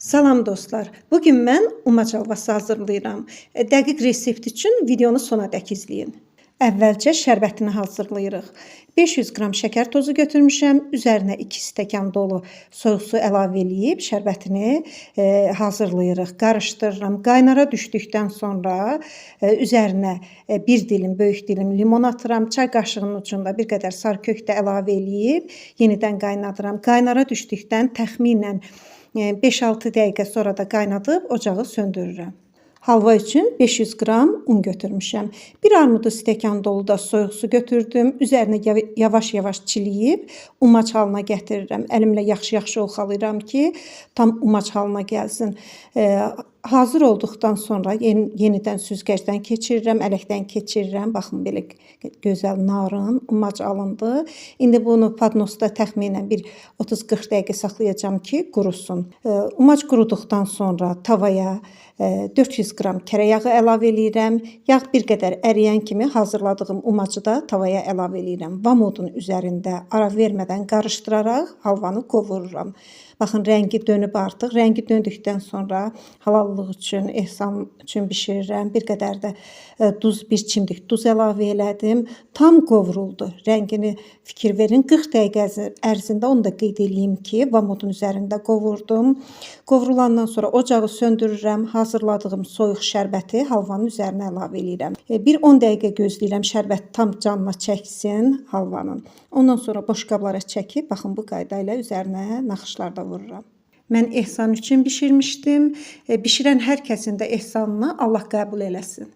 Salam dostlar. Bugün mən umac helvası hazırlayıram. Dəqiq resept üçün videonu sonadək izləyin. Əvvəlcə şərbətini hazırlayırıq. 500 qram şəkər tozu götürmüşəm. Üzərinə 2 stəkan dolu soyuq su əlavə eləyib şərbətini hazırlayırıq. Qarışdırıram. Qaynara düşdükdən sonra üzərinə bir dilim, böyük dilim limon atıram. Çay qaşığının ucunda bir qədər sarı kök də əlavə eləyib yenidən qaynadıram. Qaynara düşdükdən təxminən 5-6 dəqiqə sonra da qaynadıb ocağı söndürürəm. Halva üçün 500 qram un götürmüşəm. Bir armudu stəkan dolu da soyuq su götürdüm. Üzərinə yavaş-yavaş çiliyib umac halına gətirirəm. Əlimlə yaxşı-yaxşı oxalayıram ki, tam umac halına gəlsin. Hazır olduqdan sonra yenidən süzgəcdən keçirirəm, ələkdən keçirirəm. Baxın, belə gözəl narın umac alındı. İndi bunu padnosda təxminən bir 30-40 dəqiqə saxlayacağam ki, qurusun. Umac quruduqdan sonra tavaya 400 qram kərə yağı əlavə eləyirəm. Yağ bir qədər əriyən kimi hazırladığım umacı da tavaya əlavə eləyirəm. Vamodun üzərində ara vermədən qarışdıraraq halvanı qovururam. Baxın, rəngi dönüb artıq. Rəngi döndükdən sonra halallıq üçün, ehsan üçün bişirirəm. Bir qədər də bir çimdik duz əlavə elədim. Tam qovruldu. Rəngini fikir verin. 40 dəqiqə ərzində onu da qeyd eləyim ki, vamodun üzərində qovurdum. Qovrulandan sonra ocağı söndürürəm. Hazırladığım soyuq şərbəti halvanın üzərinə əlavə eləyirəm. Bir 10 dəqiqə gözləyirəm, şərbət tam canına çəksin halvanın. Ondan sonra boşqablara çəkib, baxın, bu qayda ilə üzərinə naxışlar da vururam. Mən ehsan üçün bişirmişdim. Bişirən hər kəsin də ehsanını Allah qəbul eləsin.